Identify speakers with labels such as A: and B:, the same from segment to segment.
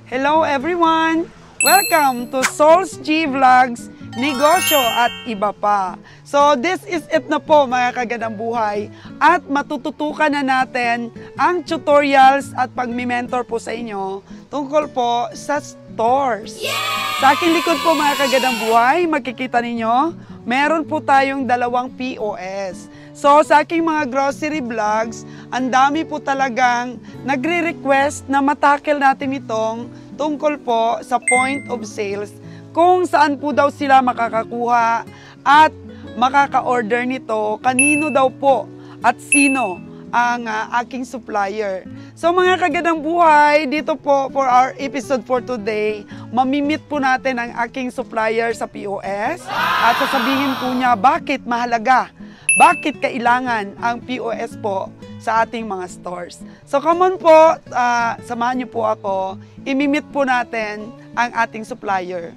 A: Hello everyone! Welcome to Souls G Vlogs, Negosyo at Iba Pa. So this is it na po mga kagandang buhay at matututukan na natin ang tutorials at pagmi-mentor po sa inyo tungkol po sa stores. Yeah! Sa aking likod po mga kagandang buhay, makikita ninyo, meron po tayong dalawang POS. So sa aking mga grocery vlogs, ang dami po talagang nagre-request na matackle natin itong tungkol po sa point of sales, kung saan po daw sila makakakuha at makaka-order nito, kanino daw po at sino ang aking supplier. So mga kagandang buhay, dito po for our episode for today, mamimit po natin ang aking supplier sa POS at sasabihin po niya bakit mahalaga, bakit kailangan ang POS po sa ating mga stores. So come on po, samahan niyo po ako, imimit po natin ang ating supplier.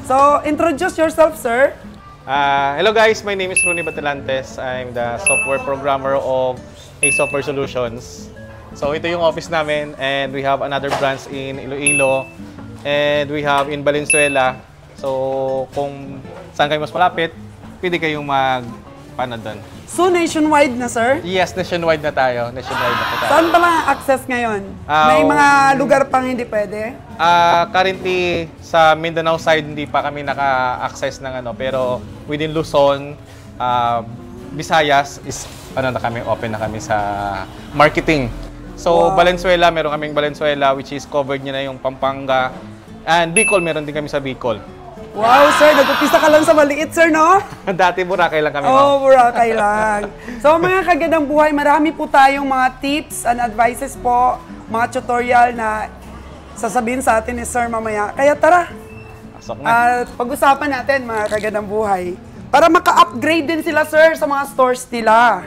A: So, introduce yourself, sir.
B: Hello guys, my name is Ronnie Batelantes. I'm the software programmer of A Software Solutions. So ito yung office namin and we have another branch in Iloilo and we have in Valenzuela. So kung saan kayo mas malapit, pwede kayong magpano doon.
A: So nationwide na, sir?
B: Yes, nationwide na tayo. Nationwide na tayo.
A: Saan ba mga access ngayon? May mga lugar pang hindi pwede?
B: Currently, sa Mindanao side, hindi pa kami naka-access ng ano. Pero within Luzon, Visayas, is ano na kami, open na kami sa marketing. So, wow. Valenzuela, meron kaming Valenzuela, which is covered niya na yung Pampanga. And Bicol, meron din kami sa Bicol.
A: Wow, sir, nag-upisa ka lang sa maliit, sir, no?
B: Dati, Boracay lang kami.
A: Oo, Boracay lang. So, mga kagandang buhay, marami po tayong mga tips and advices po, mga tutorial na sasabihin sa atin ni sir mamaya. Kaya tara, pag-usapan natin, mga kagandang buhay, para maka-upgrade din sila, sir, sa mga stores nila.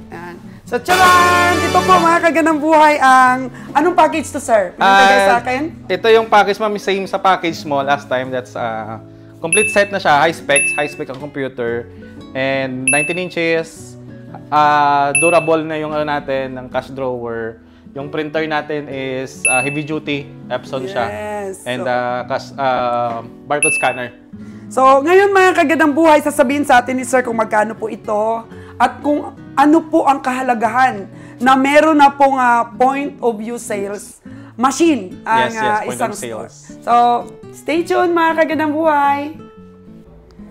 A: Yan. So, tcharan! Ito po, mga kagandang buhay, ang anong package to, sir? Pinatagay sa akin?
B: Ito yung package, ma'am, same sa package mo last time. That's complete set na siya, high spec ang computer. And 19 inches, durable na yung ano natin, ng cash drawer. Yung printer natin is heavy duty, Epson siya.
A: Yes.
B: And barcode scanner.
A: So, ngayon mga kagandang buhay, sasabihin sa atin ni sir kung magkano po ito at kung ano po ang kahalagahan na meron na pong point of view sales machine ang isang store. So, stay tuned mga kagandang buhay.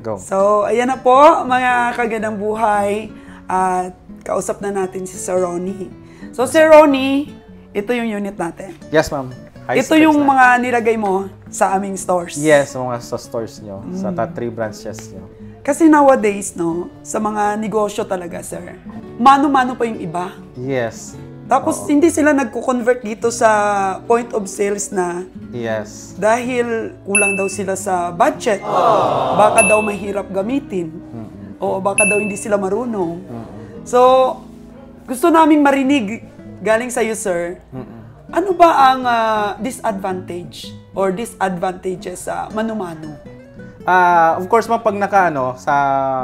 B: Go.
A: So, ayan na po mga kagandang buhay at kausap na natin si Sir Ronnie. So, Sir Ronnie, ito yung unit natin.
B: Yes, ma'am.
A: Ito yung mga nilagay mo sa aming stores.
B: Yes, mga sa stores nyo. Sa top 3 branches nyo.
A: Kasi nowadays, no, sa mga negosyo talaga, sir, mano-mano pa yung iba.
B: Yes.
A: Tapos, hindi sila nagko-convert dito sa point of sales na
B: yes.
A: Dahil kulang daw sila sa budget. Baka daw mahirap gamitin. O baka daw hindi sila marunong. So, gusto naming marinig galing sa iyo, sir. Ano ba ang disadvantage or disadvantages sa mano-mano?
B: Of course, pag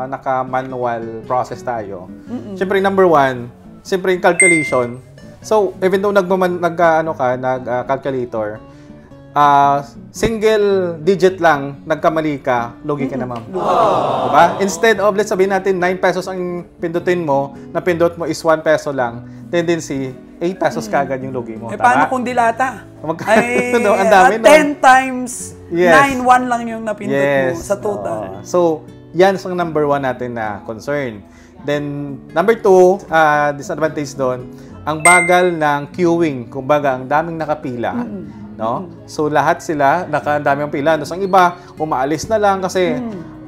B: naka-manual process tayo, siyempre number one, siyempre yung calculation. So, even though nag-calculator, single digit lang, nagkamali ka, lugi ka na, ma'am. Diba? Instead of, let's sabihin natin, 9 pesos ang pindutin mo, napindot mo is 1 peso lang, tendency, 8 pesos kagad yung lugi mo.
A: Paano kung dilata? Ay,
B: ang dami,
A: 10 times 9, 1 lang yung napindot mo sa total.
B: So, yan ang number one natin na concern. Then, number 2, disadvantage doon, ang bagal ng queuing. Kumbaga, ang daming nakapila. No? So, lahat sila, ang daming pila. Tapos, ang iba, umaalis na lang kasi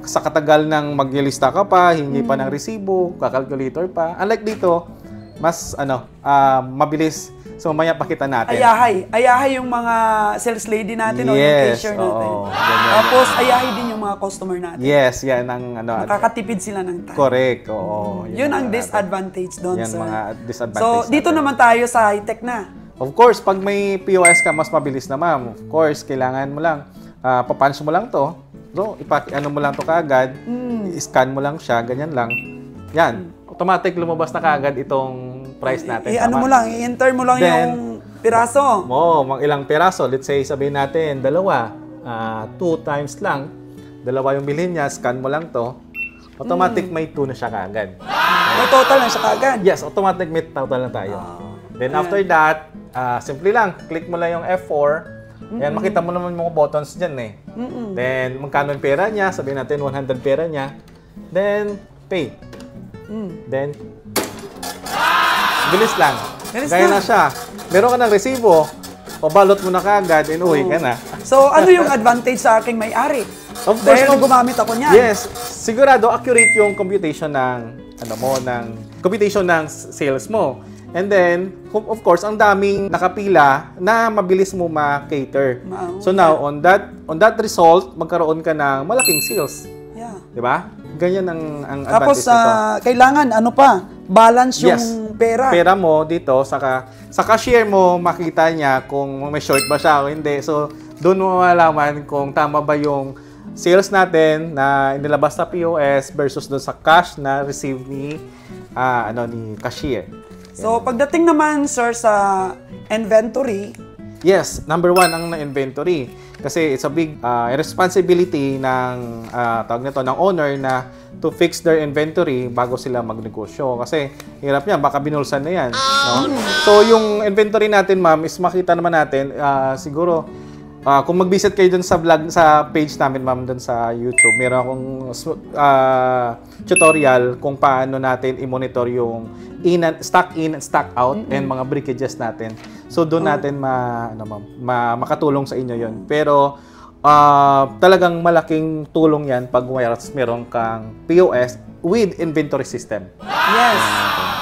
B: sa katagal ng maglilista ka pa, hingi pa ng resibo, kakalculator pa. Unlike dito, mas mabilis. So, maya pakita natin.
A: Ayahay yung mga sales lady natin o yung cashier natin. Tapos, ayahay din yung mga customer natin.
B: Yes, yan ang
A: nakakatipid sila ng time.
B: Correct, oo.
A: Yun ang disadvantage doon,
B: yan
A: sir.
B: Mga disadvantage
A: so, dito naman tayo sa high-tech na.
B: Of course, pag may POS ka, mas mabilis na, ma'am. Of course, kailangan mo lang, papunch mo lang to. So, ano mo lang to kaagad, i-scan mo lang siya, ganyan lang. Yan, automatic lumabas na kaagad itong price natin.
A: Ano mo lang, i-enter mo lang
B: Then,
A: yung piraso.
B: Ilang piraso. Let's say, sabihin natin, 2 times lang. 2 yung bilhin niya, scan mo lang to. Automatic may 2 na siya kaagad.
A: May total na siya kaagad.
B: Yes, automatic may total na tayo. Then after that, simple lang, click mo lang yung F4. Yan, makita mo naman mga buttons dyan eh. Then, magkano yung pera niya, sabihin natin 100 pera niya. Then, pay. Then, bilis lang. Gaya na siya. Meron ka ng resibo, pabalot mo na kaagad, inuwi ka na.
A: So, ano yung advantage sa aking may-ari?
B: Of course,
A: dahil gumamit ako niyan.
B: Yes, sigurado accurate yung computation ng computation ng sales mo. And then, of course, ang daming nakapila na mabilis mo ma-cater. So now, on that result, magkaroon ka ng malaking sales.
A: Yeah.
B: 'Di ba? Ganyan ang
A: tapos,
B: advantage nito.
A: Kailangan balance yung pera.
B: Pera mo dito, sa cashier mo makita niya kung may short ba siya o hindi. So, doon mo malalaman kung tama ba yung sales natin na inilabas sa POS versus doon sa cash na receive ni cashier.
A: So, pagdating naman, sir, sa inventory.
B: Yes, number 1 ang inventory. Kasi it's a big responsibility ng ng owner na to fix their inventory bago sila magnegosyo. Kasi hirap niya, baka binulsan na yan. No? So, yung inventory natin, ma'am, is makita naman natin, siguro, kung mag-visit kayo dun sa vlog, sa page namin, ma'am, dun sa YouTube, meron akong tutorial kung paano natin i-monitor yung stock in and stock out and mga breakages natin. So, doon natin makatulong sa inyo yon. Pero, talagang malaking tulong yan pag meron kang POS with inventory system.
A: Yes.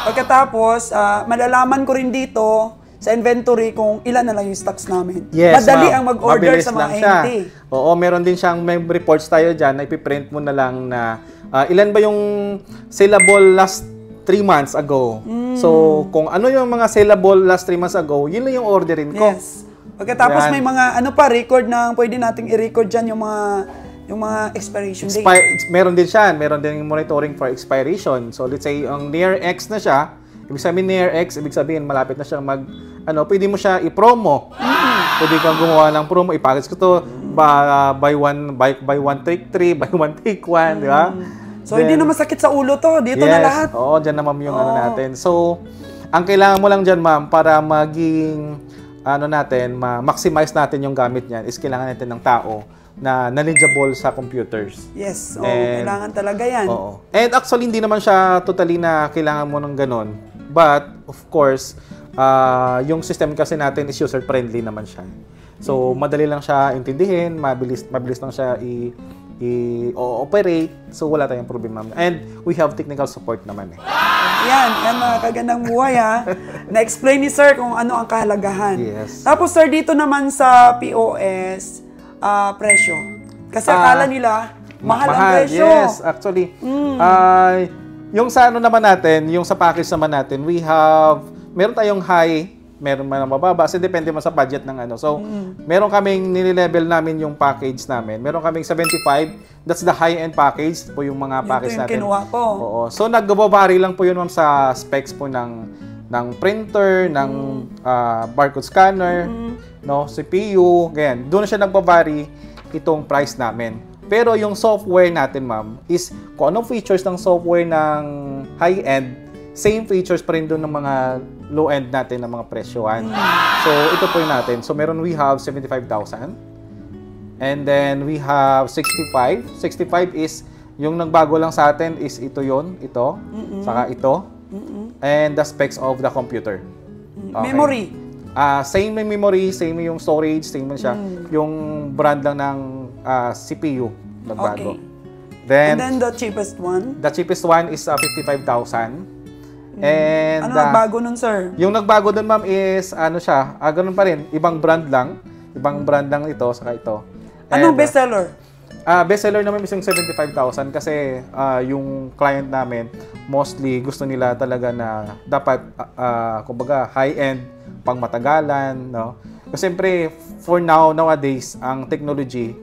A: Pagkatapos, malalaman ko rin dito sa inventory kung ilan na lang yung stocks namin.
B: Yes,
A: madali ang mag-order sa mga AMT.
B: Oo, meron din siyang may reports tayo dyan na ipiprint mo na lang na ilan ba yung saleable last 3 months ago. So, kung ano yung mga saleable last 3 months ago, yun lang yung orderin ko.
A: Yes. Pagkatapos may mga record na pwede nating i-record dyan yung mga expiration date.
B: Meron din siya. Meron din monitoring for expiration. So, let's say, ang near X na siya, ibig sabihin near X, ibig sabihin malapit na siyang pwede mo siya i-promo. Pwede kang gumawa ng promo, i-package ko to, buy one take 3, buy one take 1, di ba?
A: So, hindi na masakit sa ulo to. Dito na lahat.
B: Oo, dyan na, ma'am, yung natin. So, ang kailangan mo lang dyan, ma'am, para maging, ma-maximize natin yung gamit niyan, is kailangan natin ng tao na knowledgeable sa computers.
A: Yes, kailangan talaga yan.
B: Oo. And actually, hindi naman siya totally na kailangan mo ng ganon. But, of course, yung system kasi natin is user-friendly naman siya. So, madali lang siya intindihin, mabilis lang siya i-operate. So, wala tayong problema. And we have technical support naman eh.
A: Yan mga kagandang buhay ha. Na-explain ni sir kung ano ang kahalagahan.
B: Yes.
A: Tapos sir, dito naman sa POS, presyo. Kasi akala nila, mahal ang presyo.
B: Yes, actually. Yung sa naman natin, yung sa package naman natin, meron tayong high, meron man mababa, kasi depende man sa budget ng So, meron kaming nililevel namin yung package namin. Meron kaming 75, that's the high-end package po yung mga package natin.
A: Ito yung kinuha ko.
B: Oo. So, nag-vary lang po yun, ma'am, sa specs po ng printer, ng barcode scanner, CPU, ganyan. Doon na siya nag-vary itong price namin. Pero yung software natin, ma'am, is kung anong features ng software ng high-end, same features pa rin doon ng mga low-end natin ng mga presyohan. So, ito po yung natin. So, we have 75,000. And then, we have 65. 65 is, yung nagbago lang sa atin is ito, saka ito. And the specs of the computer. Okay.
A: Memory.
B: Same yung memory, same yung storage, same siya. Yung brand lang ng CPU nagbago.
A: Okay.
B: Then,
A: and then the cheapest one?
B: The cheapest one is 55,000. And
A: ano nagbago nun, sir?
B: Yung nagbago dun, ma'am, is ganun pa rin, ibang brand lang ito, saka ito.
A: Anong bestseller?
B: Bestseller naman is yung 75,000 kasi yung client namin, mostly gusto nila talaga na dapat, kumbaga, high-end, pang matagalan, no? Kasi siyempre, for nowadays, ang technology,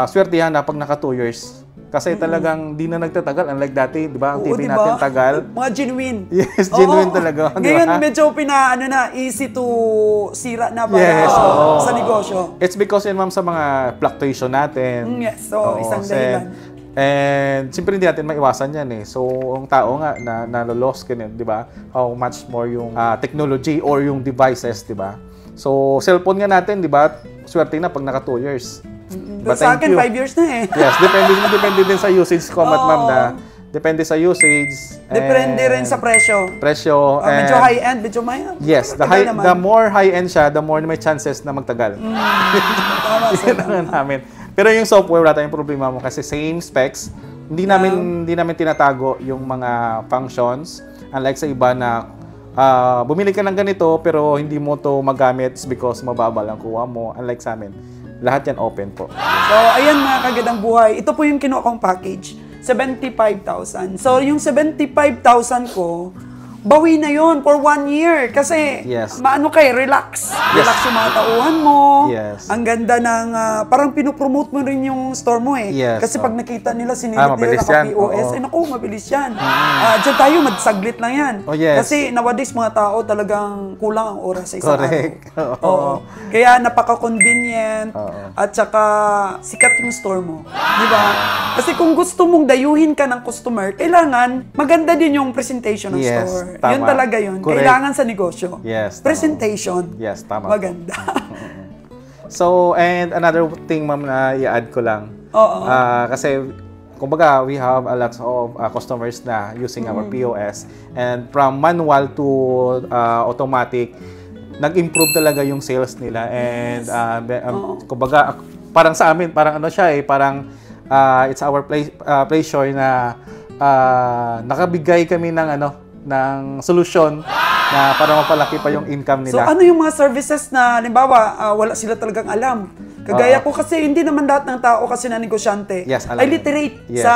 B: swertihan na pag naka 2 years. Kasi talagang di na nagtatagal. Unlike dati, di ba? Ang TV
A: diba?
B: natin tagal.
A: Mga genuine.
B: Yes, genuine talaga.
A: Ngayon,
B: diba?
A: medyo easy to sira na para
B: Yes,
A: sa negosyo.
B: It's because yun, ma'am, sa mga fluctuation natin.
A: Yes, so isang dahilan.
B: And siyempre hindi natin maiwasan yan eh. So, ang tao nga na nalo-lost ka di ba? How much more yung technology or yung devices, di ba? So, cellphone nga natin, di ba? Swerte na pag naka 2 years.
A: But sa akin, 5 years na eh.
B: Yes, depende din sa usage ko, ma'am, na depende sa usage.
A: Depende rin sa presyo. Medyo high-end, medyo may...
B: Yes, the more high-end siya, the more may chances na magtagal. Tama namin. Pero yung software, wala tayong problema mo kasi same specs. Hindi namin tinatago yung mga functions. Unlike sa iba na bumili ka ng ganito pero hindi mo to magamit because mababa lang kuha mo. Unlike sa amin, lahat yan open po.
A: So, ayan mga kagadang buhay. Ito po yung kinuha kong package. 75,000. So, yung 75,000 ko, bawi na yon for 1 year. Kasi, maano relax. Relax yung mga tauhan mo. Ang ganda ng, parang pinopromote mo rin yung store mo eh. Kasi pag nakita nila, sinilip nila naka-POS, naku, mabilis yan. Diyan tayo, magsaglit lang yan. Kasi nowadays, mga tao talagang kulang ang oras sa isang araw. Kaya napaka-convenient at saka sikat yung store mo. Di ba? Kasi kung gusto mong dayuhin ka ng customer, kailangan maganda din yung presentation ng store.
B: Tama.
A: Yun talaga yun.
B: Correct.
A: Kailangan sa negosyo.
B: Presentation.
A: Tama. Maganda.
B: So, and another thing, ma'am, na i-add ko lang. Kasi, kumbaga, we have a lot of customers na using our POS. And from manual to automatic, nag-improve talaga yung sales nila. And, kumbaga, parang sa amin, parang ano siya eh, parang it's our pleasure na nakabigay kami ng solusyon na para mapalaki pa yung income nila.
A: So ano yung mga services na halimbawa wala sila talagang alam? Kagaya ko kasi hindi naman lahat ng tao kasi na negosyante ay literate sa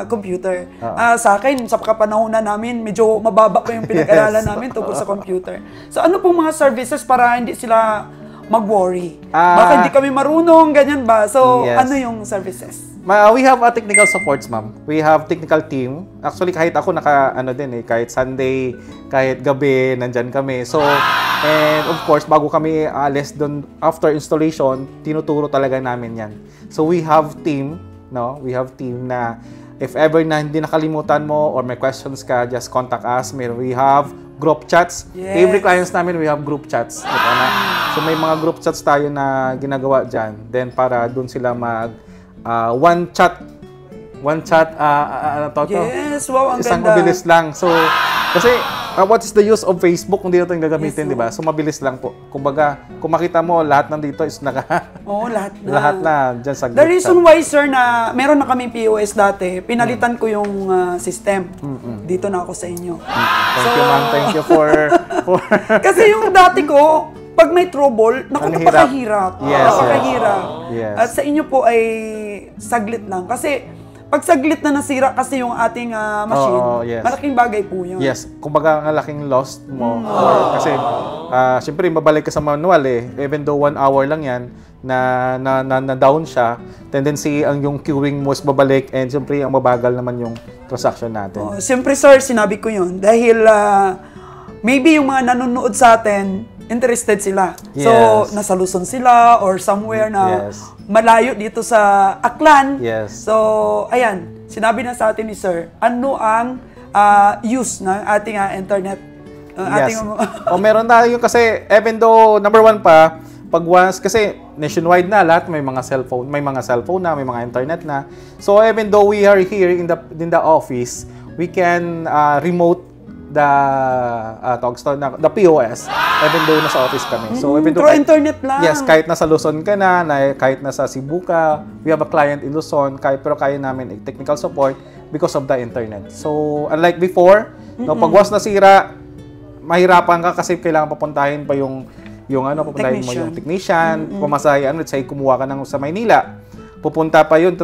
A: computer. Sa akin, sa kapanahonan namin, medyo mababa pa yung pinag-aralan namin tungkol sa computer. So ano pong mga services para hindi sila mag-worry? Baka hindi kami marunong, ganyan ba? So ano yung services?
B: We have a technical supports, ma'am. We have technical team. Actually, kahit ako kahit Sunday, kahit gabi, nandyan kami. So, and of course, bago kami alis doon, after installation, tinuturo talaga namin yan. So, we have team, no? We have team na if ever na hindi nakalimutan mo or may questions ka, just contact us. We have group chats. Every clients namin, we have group chats. So, may mga group chats tayo na ginagawa dyan. Then, para doon sila one chat,
A: yes, wow, ang
B: isang
A: ganda.
B: mabilis lang. So, kasi, what is the use of Facebook kung dito yung gagamitin, di ba? So, mabilis lang po. Kumbaga, kung makita mo, lahat nandito is
A: lahat na.
B: Lahat na, dyan sa group
A: The reason why, sir, na meron na kami POS dati, pinalitan ko yung system. Dito na ako sa inyo.
B: Thank you, ma'am. Thank you for...
A: Kasi yung dati ko, pag may trouble, napakahirap. Napakahirap. At sa inyo po ay saglit lang. Kasi pag saglit na nasira kasi yung ating machine, malaking bagay po yun.
B: Yes. Kumbaga, ang laking loss mo. Kasi, siyempre, mabalik ka sa manual eh. Even though 1 hour lang yan, na down siya, tendency ang yung queuing mo is babalik and siyempre, ang mabagal naman yung transaction natin.
A: Siyempre, sir, sinabi ko yun. Dahil maybe yung mga nanonood sa atin, interested sila. So, nasa Luzon sila or somewhere na malayo dito sa Aklan. So, ayan, sinabi na sa atin ni Sir, ano ang use ng ating internet?
B: Meron na yung kasi, even though, number 1 pa, pag once, kasi nationwide na lahat, may mga cellphone na, may mga internet na. So, even though we are here in the office, we can remote the POS even though nasa office kami. So even though
A: internet lang.
B: Yes, kahit nasa Luzon ka na, kahit nasa Cebu ka, we have a client in Luzon, pero kaya namin technical support because of the internet. So unlike before, pag once nasira, mahirapan ka kasi kailangan papuntahin pa papuntahin mo yung technician, pumasahe, let's say kumuha ka sa Maynila. pupunta pa yun,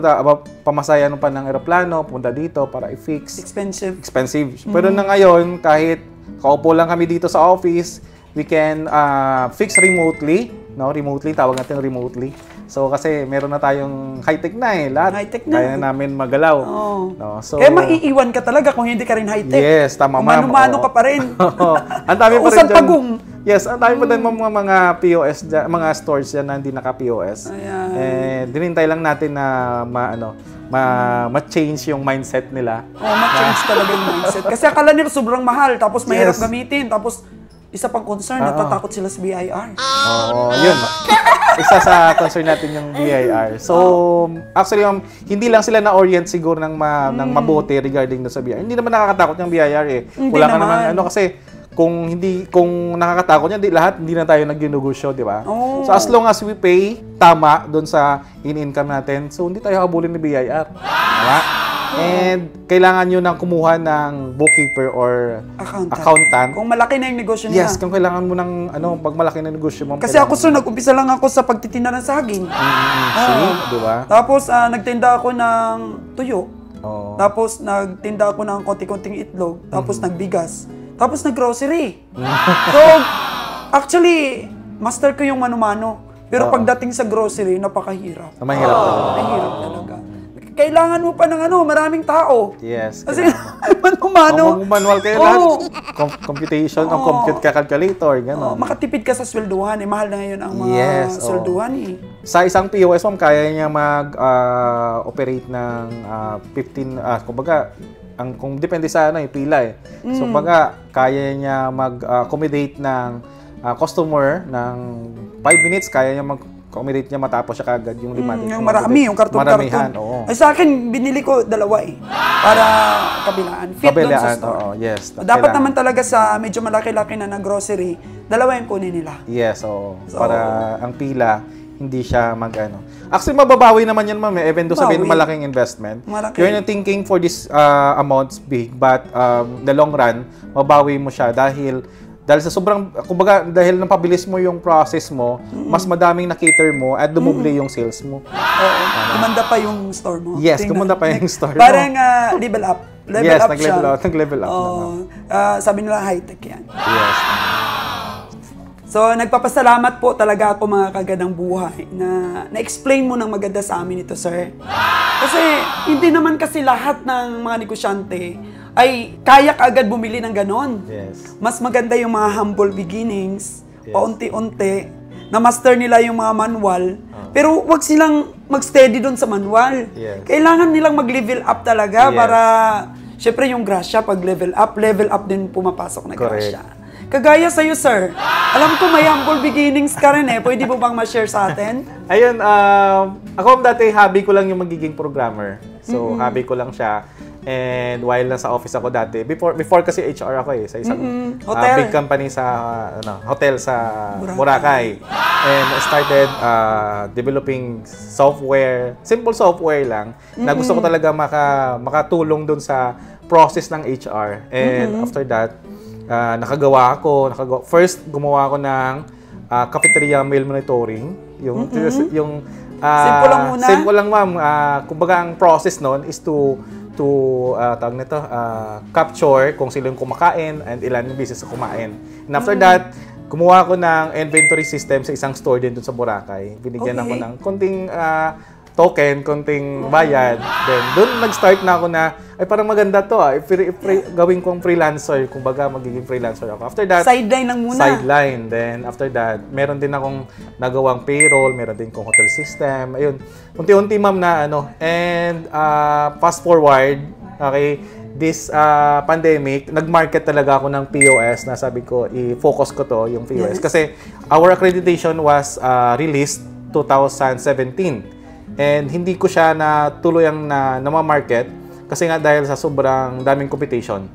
B: pamasaya pa ng eroplano, punta dito para i-fix. Expensive. Pero na ngayon, kahit kaupo lang kami dito sa office, we can fix remotely, no? Remotely, tawag natin remotely. So, kasi meron na tayong high-tech na eh. Lahat.
A: High-tech na.
B: Kaya namin magalaw.
A: Oh.
B: No? So,
A: kaya maiiwan ka talaga kung hindi ka rin high-tech.
B: Yes, tama ma'am.
A: Mano-mano ka pa rin.
B: Ang dami pa rin dyan.
A: Pagong.
B: Yes, ang dami pa din mga POS dyan, mga stores dyan na hindi naka-POS.
A: Ayan.
B: And dinintay lang natin na ma-change yung mindset nila.
A: Ma-change talaga yung mindset. Kasi akala nila sobrang mahal, tapos mahirap gamitin, tapos isa pang concern, natatakot sila sa BIR.
B: Yun. Isa sa concern natin yung BIR. So, actually, hindi lang sila na-orient siguro ng mabuti regarding sa BIR. Hindi naman nakakatakot yung BIR eh. Wala ka naman, kasi kung nakakatakot yan, hindi na tayo nag-ginugusyo, di ba? So, as long as we pay tama doon sa in-income natin, so hindi tayo habulin ni BIR. Diba? And kailangan nyo nang kumuha ng bookkeeper or accountant.
A: Kung malaki na yung negosyo nila.
B: Yes, kung kailangan mo ng pag malaki na negosyo mo.
A: Kasi ako, sir, nag-umpisa lang ako sa pagtitinda ng saging.
B: Diba?
A: Tapos, nagtinda ako ng tuyo. Tapos, nagtinda ako ng konti-konting itlog. Tapos, nagbigas. Tapos, nag-grocery. So, actually, master ko yung mano-mano. Pero pagdating sa grocery, napakahirap.
B: Mahirap talaga.
A: Mahirap talaga. Kailangan mo pa ng maraming tao.
B: Yes.
A: Kasi mano-mano.
B: Manual kayo lahat. Computation, ang compute ka calculator, gano'n.
A: Makatipid ka sa swelduhan. Mahal na ngayon ang mga swelduhan eh.
B: Sa isang POS, ma'am, kaya niya mag-operate ng 15, kumbaga, kung depende sa pila eh. So, kumbaga, kaya niya mag-accommodate ng customer ng 5 minutes, kaya niya accommodate niya matapos siya kagad yung 5 minutes.
A: Yung marami, yung karton-karton. Ay, sa akin, binili ko 2 eh. Para kabilaan. Fit doon sa store.
B: Yes.
A: Dapat naman talaga sa medyo malaki-laki na grocery, 2 yung kunin nila.
B: Yes, para ang pila, hindi siya Actually, mababawi naman yan, ma'am. Even doon sabihin malaking investment. You're not thinking for this amounts big, but the long run, mabawi mo siya dahil sa sobrang, kumbaga, dahil napabilis mo yung process mo, mas madaming na-cater mo at dumuble yung sales mo.
A: Kumanda pa yung store mo.
B: Yes, kumanda pa yung store mo.
A: Parang level up. Level up siya.
B: Nag-level up.
A: Sabi nila high-tech yan.
B: Yes.
A: So, nagpapasalamat po talaga ako mga kagandang buhay na na-explain mo ng maganda sa amin ito, sir. Kasi hindi naman kasi lahat ng mga negosyante ay kaya kaagad bumili ng ganon.
B: Yes.
A: Mas maganda yung mga humble beginnings, paunti-unti, na master nila yung mga manual, pero wag silang mag-steady doon sa manual.
B: Yes.
A: Kailangan nilang mag-level up talaga para, syempre yung grasya, pag level up din pumapasok na grasya. Kagaya sa'yo, sir. Alam ko may humble beginnings ka rin eh. Pwede mo bang ma-share sa atin?
B: Ayun, ako dati hobby ko lang yung magiging programmer. So, hobby ko lang siya. And while nasa office ako dati, before kasi HR ako sa isang big company sa hotel sa Boracay. And I started developing software, simple software lang, na gusto ko talaga makatulong dun sa process ng HR. And after that, nakagawa ako. First, gumawa ako ng cafeteria meal monitoring. Yung
A: simple lang muna.
B: Simple lang, ma'am. Kumbaga ang process nun is to capture kung sino yung kumakain and ilan yung business na kumain. And after that, gumawa ako ng inventory system sa isang store din dun sa Boracay. Binigyan ako ng konting token, konting bayad. Then, doon nag-start na ako na, ay parang maganda to gawin kong freelancer. Kumbaga, magiging freelancer ako. After that,
A: sideline lang muna.
B: Sideline. Then, after that, meron din akong nagawang payroll, meron din akong hotel system. Ayun, unti-unti ma'am na And, fast forward, okay, this pandemic, nag-market talaga ako ng POS na sabi ko, i-focus ko to, yung POS. Kasi, our accreditation was released 2017. And hindi ko siya tuluyang na-market kasi nga dahil sa sobrang daming competition.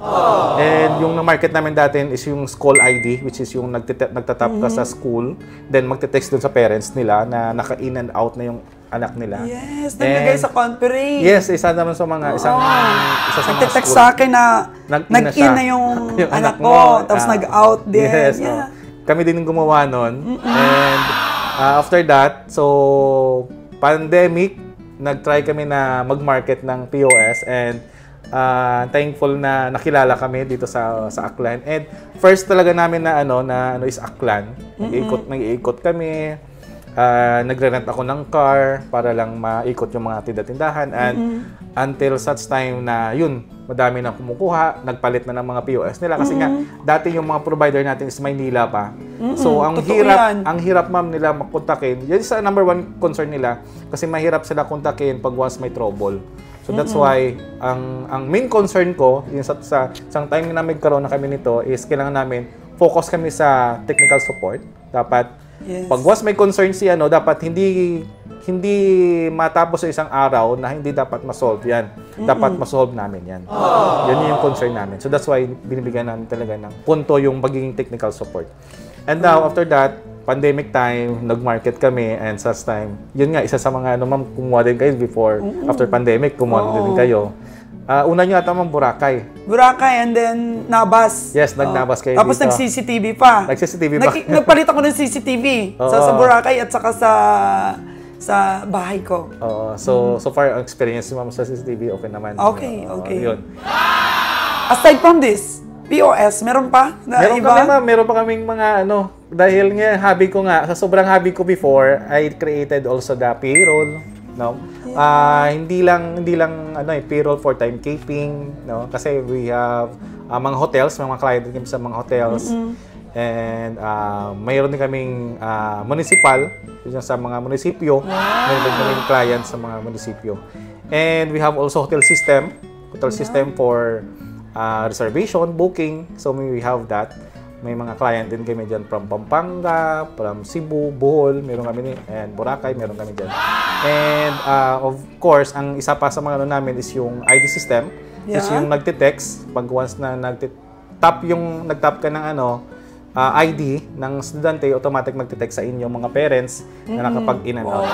B: And yung na-market namin dati is yung school ID, which is yung nagtatap ka sa school, then magte-text dun sa parents nila na naka-in and out na yung anak nila.
A: Yes, naglagay sa conference.
B: Yes, isa naman sa mga isa sa mga
A: nagte-text sa akin na nag-in na yung anak ko, tapos nag-out din.
B: Yes, kami din yung gumawa nun. And after that, so pandemic, nag-try kami na mag-market ng POS and thankful na nakilala kami dito sa Aklan. And first talaga namin na is Aklan. Nag-iikot kami. Nagre-rent ako ng car para lang maikot yung mga tinda-tindahan and until such time na yun, madami na kumukuha, nagpalit na ng mga POS nila kasi nga dati yung mga provider natin is Maynila pa. So ang hirap ma'am nila makontakin. Yan sa number one concern nila kasi mahirap sila kontakin pag once may trouble. So that's why ang main concern ko yung sa time na nagkaroon na kami nito is kailangan namin focus kami sa technical support. Dapat pag once may concern dapat hindi matapos sa isang araw na hindi dapat ma-solve yan. Dapat ma-solve namin yan. Yan yung concern namin. So that's why binibigyan namin talaga ng punto yung magiging technical support. And now, after that, pandemic time, nag-market kami and such time. Yun nga, isa sa mga ma'am, kumuha din kayo before, after pandemic, kumuha din kayo. Una nyo ata ma'am, Boracay.
A: Boracay and then Nabas.
B: Yes, nag-Nabas kayo
A: tapos
B: dito.
A: Tapos nag-CCTV pa.
B: Nag-CCTV pa.
A: Nagpalit ako ng CCTV sa Boracay at saka sa bahay ko.
B: So far, ang experience mo sa CCTV, okay naman.
A: Okay.
B: Yun.
A: Aside from this, POS, meron pa na
B: meron
A: iba?
B: Kami ma'am, meron pa kaming mga dahil nga hobby ko nga, sa sobrang hobby ko before, I created also the payroll. Hindi lang payroll for timekeeping, kasi we have mga hotels, mga client din kami sa mga hotels. And mayroon din kaming municipal, yun sa mga munisipyo. Mayroon din kaming client sa mga munisipyo. And we have also hotel system for reservation, booking. So we have that. May mga client din kami dyan from Pampanga, from Cebu, Bohol, meron kami and Boracay, meron kami dyan. And of course, ang isa pa sa mga namin is yung ID system. Is yung nagte-text. Pag once na nag-tap ka ng ID ng estudyante, automatic magte-text sa inyo mga parents na nakapag-in and out.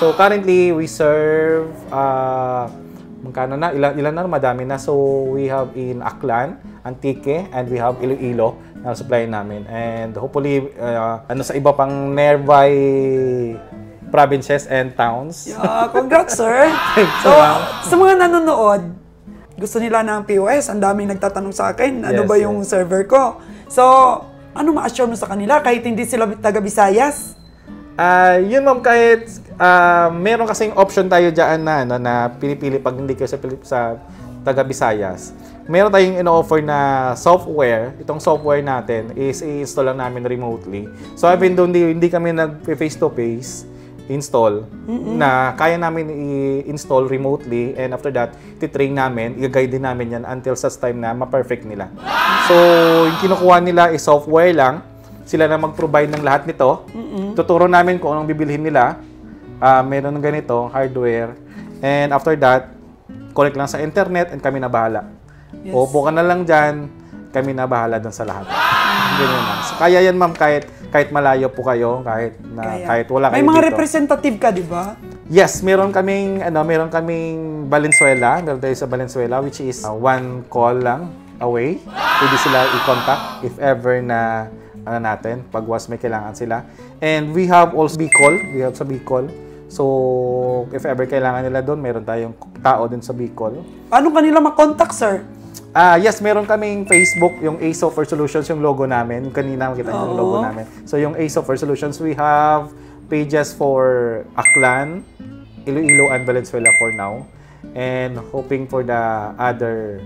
B: So currently, we serve ilan na, madami na. So we have in Aklan, Antique, and we have Iloilo na supply namin. And hopefully, sa iba pang nearby provinces and towns.
A: Congrats, sir! So, sa mga nanonood, gusto nila ng POS, ang daming nagtatanong sa akin, ano ba yung server ko? So, ano ma-assure mo sa kanila kahit hindi sila taga-Visayas?
B: Yun ma'am, kahit meron kasing option tayo dyan na pinipili pag hindi kayo sa taga-Visayas. Meron tayong in-offer na software. Itong software natin is i-install lang namin remotely. So even though hindi kami nag-face-to-face install, na kaya namin i-install remotely, and after that, titrain namin, i-guide din namin yan until such time na ma-perfect nila. So yung kinukuha nila is software lang. Sila na mag-provide ng lahat nito. Tuturo namin kung anong bibilhin nila. Meron ng ganito, hardware. And after that, connect lang sa internet and kami na bahala. Upo ka na lang dyan, kami na bahala dun sa lahat. Ganyan lang. So, kaya yan ma'am, kahit malayo po kayo, kahit wala kayo dito.
A: May mga representative ka, di ba?
B: Yes, meron kaming Valenzuela. Meron tayo sa Valenzuela, which is one call lang away. Pwede sila i-contact if ever na natin, pag was may kailangan sila. And we have also Bicol. We have sa Bicol. So, if ever kailangan nila doon, meron tayong tao din sa Bicol.
A: Paano kanila makontak, sir?
B: Yes, meron kaming Facebook, yung A Software Solutions, yung logo namin. Kanina makita niyo yung logo namin. So, yung A Software Solutions, we have pages for Aklan, Iloilo, and Valenzuela for now. And hoping for the other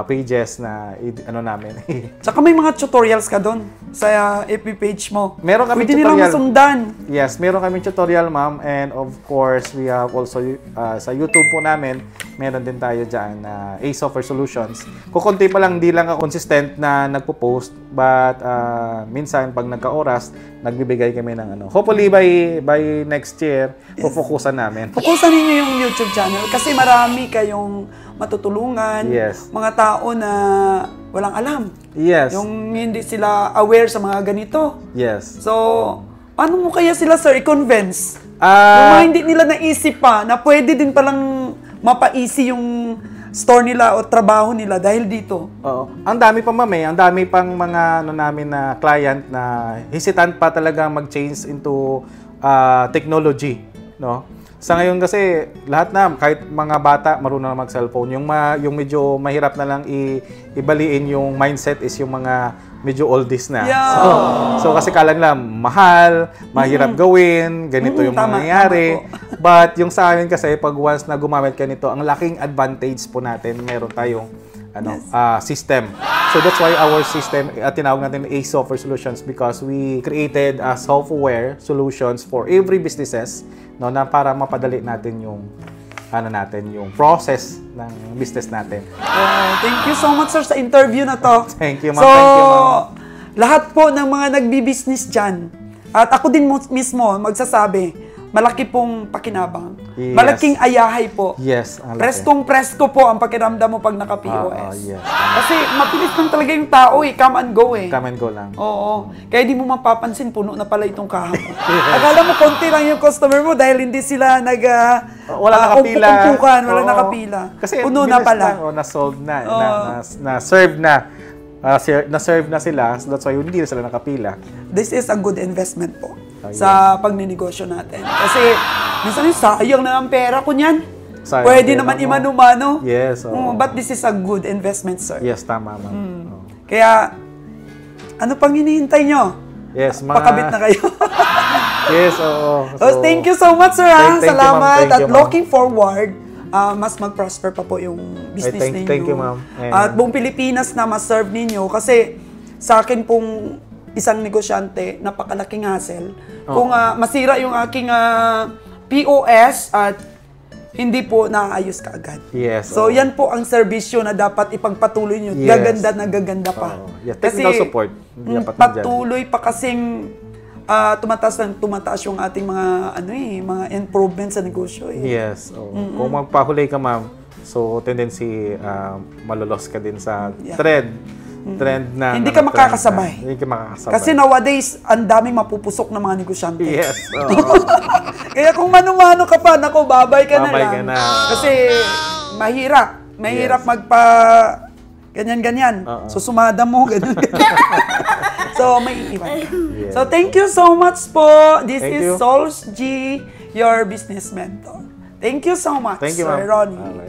B: pages na namin.
A: Tsaka may mga tutorials ka doon sa FB page mo.
B: Meron kami
A: tutorial. Pwede nilang masundan.
B: Yes, meron kami tutorial, ma'am. And of course, we have also sa YouTube po namin, meron din tayo dyan na A Software Solutions. Kukunti pa lang, di lang ako consistent na nagpo-post. But minsan, pag nagka-oras, nagbibigay kami ng Hopefully, by next year, pupukusan namin.
A: Pukusan ninyo yung YouTube channel kasi marami kayong matutulungan. Mga tao na walang alam. Yung hindi sila aware sa mga ganito. So, paano mo kaya sila, sir, i-convince? Yung mga hindi nila naisip pa na pwede din palang mapa-easy yung store nila o trabaho nila dahil dito.
B: Ang dami pa ma'am ang dami pang mga namin na client na hesitant pa talaga mag-change into technology, no? Sa ngayon kasi, lahat na, kahit mga bata, marunong na mag-cellphone. Yung medyo mahirap na lang ibaliin yung mindset is yung mga medyo oldies na.
A: Yeah.
B: So kasi kala nila, mahal, mahirap gawin, ganito yung
A: tama,
B: mangyayari.
A: tama
B: But yung sa amin kasi, pag once na gumamit ka nito, ang laking advantage po natin, meron tayong system. So that's why our system, tinawag natin A Software Solutions because we created a software solutions for every businesses, no, na para mapadali natin yung yung process ng business natin.
A: Thank you so much, sir, sa interview na to.
B: Thank you, ma'am.
A: So,
B: Thank you, ma'am.
A: lahat po ng mga nagbi-business dyan, at ako din mismo magsasabi, malaki pong pakinabang.
B: Yes.
A: Malaking ayahay po.
B: Yes. Ang laki.
A: Preskong-presko po ang pakiramdam mo pag naka-POS.
B: Yes.
A: Kasi mabilis lang talaga yung tao come and go
B: Come and go lang.
A: Oo. Kaya di mo mapapansin, puno na pala itong kahapon. Akala mo konti lang yung customer mo dahil hindi sila
B: wala nakapila.
A: umpukan, wala nakapila.
B: Kasi
A: puno na pala.
B: Na-solve na, na-serve na. Na-serve na sila, so that's why hindi na sila nakapila.
A: This is a good investment po sa pagninegosyo natin. Kasi minsan yung sayang na ang pera ko niyan. Pwede naman imano-mano.
B: Yes.
A: But this is a good investment, sir.
B: Yes, tama, ma'am.
A: Kaya, ano pang hinihintay nyo?
B: Yes,
A: Pakabit na kayo.
B: Yes, oo.
A: So, thank you so much, sir.
B: Thank you,
A: Salamat.
B: ma'am. Thank you,
A: At
B: ma'am.
A: looking forward, mas mag-prosper pa po yung business ninyo.
B: Thank you, ma'am.
A: At buong Pilipinas na ma-serve ninyo. Kasi sa akin pong isang negosyante, napakalaking hassle. Kung masira yung aking POS at hindi po naayos kaagad.
B: Yes.
A: So, yan po ang serbisyo na dapat ipagpatuloy nyo.
B: Yes.
A: Gaganda pa.
B: Yes. Technical support. Dapat
A: patuloy pa kasing tumataas yung ating mga mga improvements sa negosyo.
B: Yes. Kung magpahuli ka, ma'am, so tendency malolos ka din sa trend na
A: hindi ka makakasabay.
B: Hindi ka makakasabay.
A: Kasi nowadays, ang daming mapupusok ng mga negosyante.
B: Yes.
A: Kaya kung mano-mano ka pa, naku, babay ka
B: Babay
A: na lang.
B: ka na.
A: Kasi mahirap magpa ganyan-ganyan. So sumada mo, ganyan-ganyan. So may iiwan.
B: Yes.
A: So thank you so much po. This
B: Thank
A: is
B: you.
A: Sols G, your business mentor. Thank you so much,
B: Thank you,
A: Sir
B: ma'am.
A: Ronnie.
B: Alright.